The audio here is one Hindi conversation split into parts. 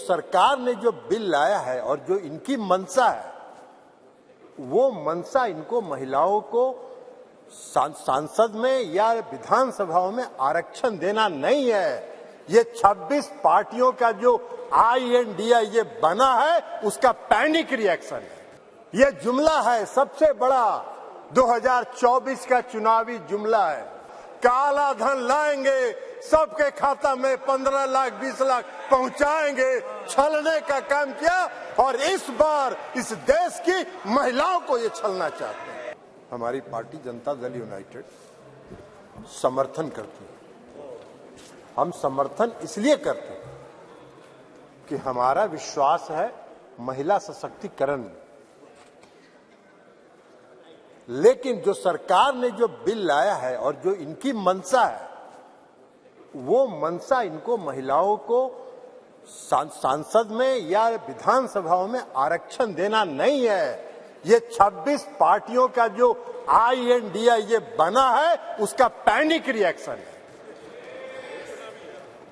सरकार ने जो बिल लाया है और जो इनकी मंशा है, वो मंशा इनको महिलाओं को सांसद में या विधानसभाओं में आरक्षण देना नहीं है। ये 26 पार्टियों का जो INDI ये बना है, उसका पैनिक रिएक्शन है। ये जुमला है, सबसे बड़ा 2024 का चुनावी जुमला है। काला धन लाएंगे, सबके खाता में 15 लाख 20 लाख पहुंचाएंगे, छलने का काम किया और इस बार इस देश की महिलाओं को ये छलना चाहते हैं। हमारी पार्टी जनता दल यूनाइटेड समर्थन करती है। हम समर्थन इसलिए करते हैं कि हमारा विश्वास है महिला सशक्तिकरण में। लेकिन जो सरकार ने जो बिल लाया है और जो इनकी मंशा है, वो मंशा इनको महिलाओं को सांसद में या विधानसभाओं में आरक्षण देना नहीं है। ये 26 पार्टियों का जो INDI ये बना है, उसका पैनिक रिएक्शन है।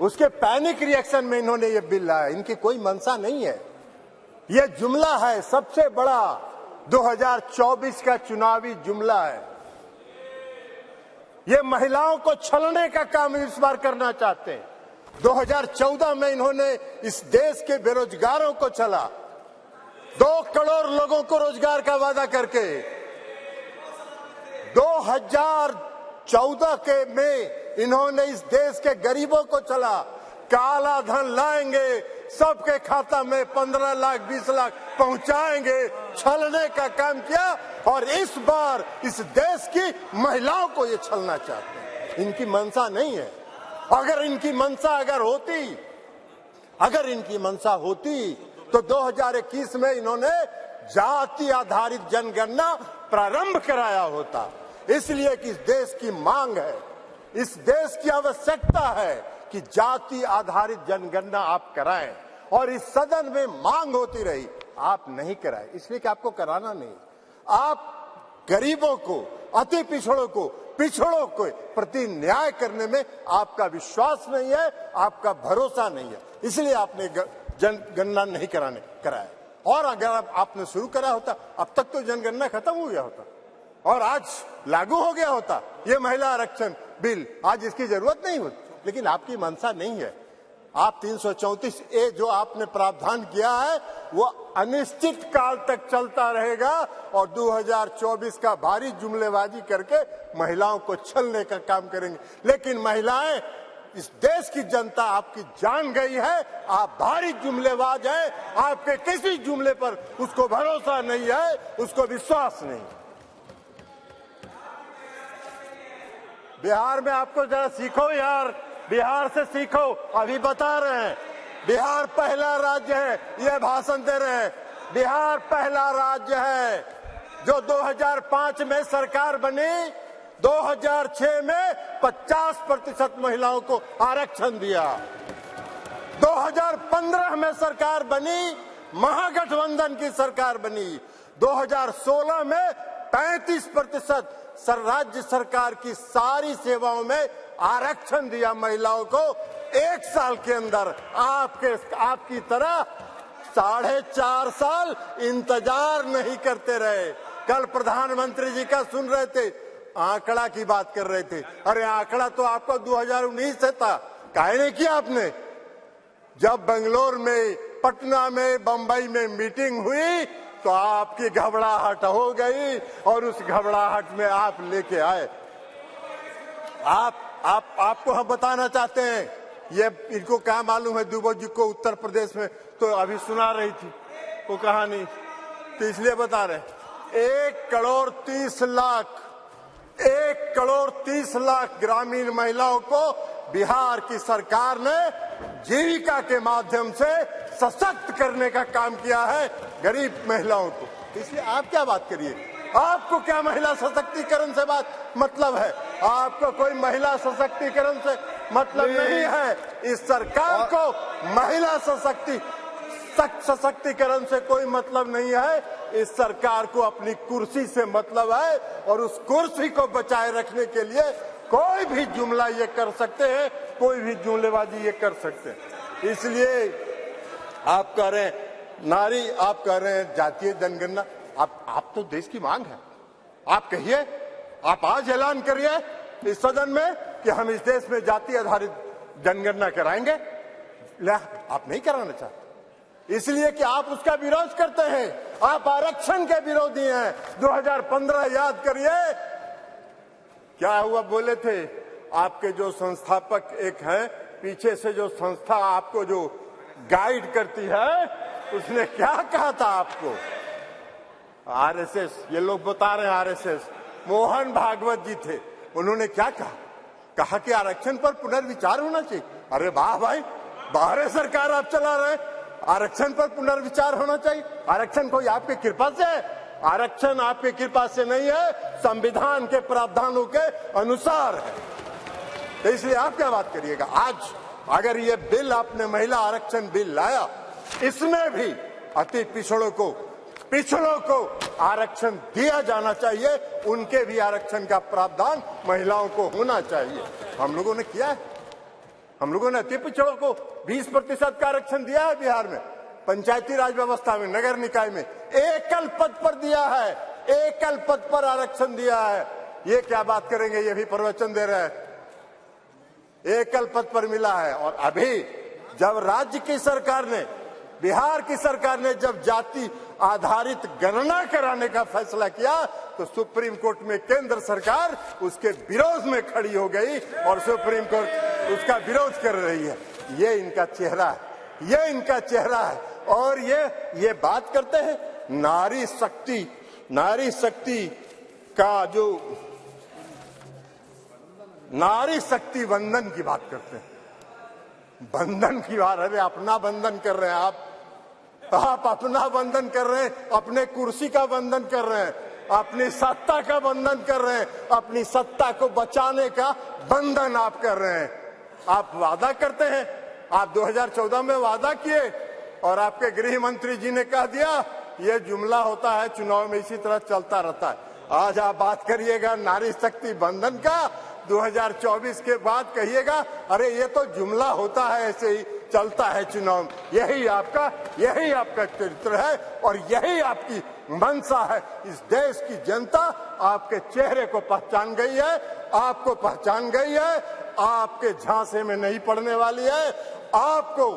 उसके पैनिक रिएक्शन में इन्होंने ये बिल लाया, इनकी कोई मंशा नहीं है। ये जुमला है, सबसे बड़ा 2024 का चुनावी जुमला है। ये महिलाओं को छलने का काम इस बार करना चाहते हैं। 2014 में इन्होंने इस देश के बेरोजगारों को छला, 2 करोड़ लोगों को रोजगार का वादा करके। 2014 के में इन्होंने इस देश के गरीबों को छला, काला धन लाएंगे, सबके खाता में 15 लाख 20 लाख पहुंचाएंगे, छलने का काम किया और इस बार इस देश की महिलाओं को ये छलना चाहते हैं। इनकी मंशा नहीं है। अगर इनकी मंशा होती तो 2021 में इन्होंने जाति आधारित जनगणना प्रारंभ कराया होता। इसलिए कि इस देश की मांग है, इस देश की आवश्यकता है कि जाति आधारित जनगणना आप कराएं, और इस सदन में मांग होती रही, आप नहीं कराए, इसलिए कि आपको कराना नहीं। आप गरीबों को, अति पिछड़ों को प्रति न्याय करने में आपका विश्वास नहीं है, आपका भरोसा नहीं है, इसलिए आपने जनगणना नहीं कराया। और अगर आपने शुरू करा होता, अब तक तो जनगणना खत्म हो गया होता और आज लागू हो गया होता ये महिला आरक्षण बिल। आज इसकी जरूरत नहीं होती, लेकिन आपकी मंशा नहीं है। आप 334A जो आपने प्रावधान किया है, वो अनिश्चित काल तक चलता रहेगा और 2024 का भारी जुमलेबाजी करके महिलाओं को छलने का काम करेंगे। लेकिन महिलाएं, इस देश की जनता आपकी जान गई है, आप भारी जुमलेबाज हैं, आपके किसी जुमले पर उसको भरोसा नहीं है, उसको विश्वास नहीं। बिहार में आपको जरा सीखो यार, बिहार से सीखो। अभी बता रहे हैं बिहार पहला राज्य है, ये भाषण दे रहे हैं। बिहार पहला राज्य है जो 2005 में सरकार बनी, 2006 में 50% महिलाओं को आरक्षण दिया। 2015 में सरकार बनी, महागठबंधन की सरकार बनी। 2016 में 35% राज्य सरकार की सारी सेवाओं में आरक्षण दिया महिलाओं को। 1 साल के अंदर आपकी तरह 4.5 साल इंतजार नहीं करते रहे। कल प्रधानमंत्री जी का सुन रहे थे, आंकड़ा की बात कर रहे थे। अरे आंकड़ा तो आपको 2019 से था, काहे नहीं किया आपने? जब बेंगलोर में, पटना में, बंबई में मीटिंग हुई तो आपकी घबराहट हो गई और उस घबराहट में आप लेके आए। आपको हम बताना चाहते हैं, ये इनको क्या मालूम है दुबे जी को उत्तर प्रदेश में तो अभी सुना रही थी वो कहानी, तो इसलिए बता रहे। 1 करोड़ 30 लाख ग्रामीण महिलाओं को बिहार की सरकार ने जीविका के माध्यम से सशक्त करने का काम किया है, गरीब महिलाओं को। इसलिए आप क्या बात करिए, आपको क्या महिला सशक्तिकरण से बात मतलब है? आपको कोई महिला सशक्तिकरण से मतलब नहीं है। इस सरकार को महिला सशक्तिकरण से कोई मतलब नहीं है। इस सरकार को अपनी कुर्सी से मतलब है और उस कुर्सी को बचाए रखने के लिए कोई भी जुमला ये कर सकते हैं, कोई भी जुमलेबाजी ये कर सकते हैं। इसलिए आप कह रहे हैं नारी, आप कह रहे हैं जातीय जनगणना। आप तो देश की मांग है, आप कहिए, आप आज ऐलान करिए इस सदन में कि हम इस देश में जाति आधारित जनगणना कराएंगे। आप नहीं कराना चाहते इसलिए कि आप उसका विरोध करते हैं, आप आरक्षण के विरोधी हैं। 2015 याद करिए क्या हुआ, बोले थे आपके जो संस्थापक एक हैं, पीछे से जो संस्था आपको जो गाइड करती है, उसने क्या कहा था आपको? आरएसएस, ये लोग बता रहे हैं आरएसएस, मोहन भागवत जी थे, उन्होंने क्या कहा कि आरक्षण पर पुनर्विचार होना चाहिए। अरे वाह भाई, बाहर सरकार आप चला रहे, आरक्षण पर पुनर्विचार होना चाहिए। आरक्षण कोई आपकी कृपा से है? आरक्षण आपकी कृपा से नहीं है, संविधान के प्रावधानों के अनुसार है। तो इसलिए आप क्या बात करिएगा? आज अगर ये बिल आपने महिला आरक्षण बिल लाया, इसमें भी अति पिछड़ों को आरक्षण दिया जाना चाहिए, उनके भी आरक्षण का प्रावधान महिलाओं को होना चाहिए। हम लोगों ने किया है, हम लोगों ने अति पिछड़ों को 20% का आरक्षण दिया है बिहार में, पंचायती राज व्यवस्था में, नगर निकाय में एकल पद पर दिया है, एकल पद पर आरक्षण दिया है। ये क्या बात करेंगे, ये भी प्रवचन दे रहे हैं, एकल पद पर मिला है। और अभी जब राज्य की सरकार ने, बिहार की सरकार ने जब जाति आधारित गणना कराने का फैसला किया, तो सुप्रीम कोर्ट में केंद्र सरकार उसके विरोध में खड़ी हो गई और सुप्रीम कोर्ट उसका विरोध कर रही है। ये इनका चेहरा है, ये इनका चेहरा है। और ये बात करते हैं नारी शक्ति का जो नारी शक्ति बंधन की बात करते हैं, बंधन की बात। अरे अपना बंधन कर रहे हैं आप अपना बंधन कर रहे हैं, अपने कुर्सी का बंधन कर रहे हैं, अपनी सत्ता का बंधन कर रहे हैं, अपनी सत्ता को बचाने का बंधन आप कर रहे हैं। आप वादा करते हैं, आप 2014 में वादा किए और आपके गृह मंत्री जी ने कह दिया ये जुमला होता है, चुनाव में इसी तरह चलता रहता है। आज आप बात करिएगा नारी शक्ति बंधन का, 2024 के बाद कहिएगा अरे ये तो जुमला होता है, ऐसे ही चलता है चुनाव। यही आपका चरित्र है और यही आपकी मंशा है। इस देश की जनता आपके चेहरे को पहचान गई है, आपको पहचान गई है, आपके झांसे में नहीं पड़ने वाली है। आपको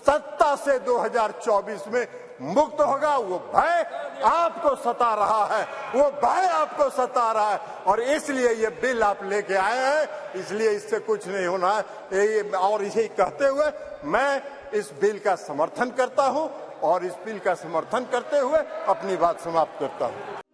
सत्ता से 2024 में मुक्त होगा, वो भय आपको सता रहा है, वो भय आपको सता रहा है। और इसलिए ये बिल आप लेके आए हैं, इसलिए इससे कुछ नहीं होना है। और इसे कहते हुए मैं इस बिल का समर्थन करता हूं और इस बिल का समर्थन करते हुए अपनी बात समाप्त करता हूं।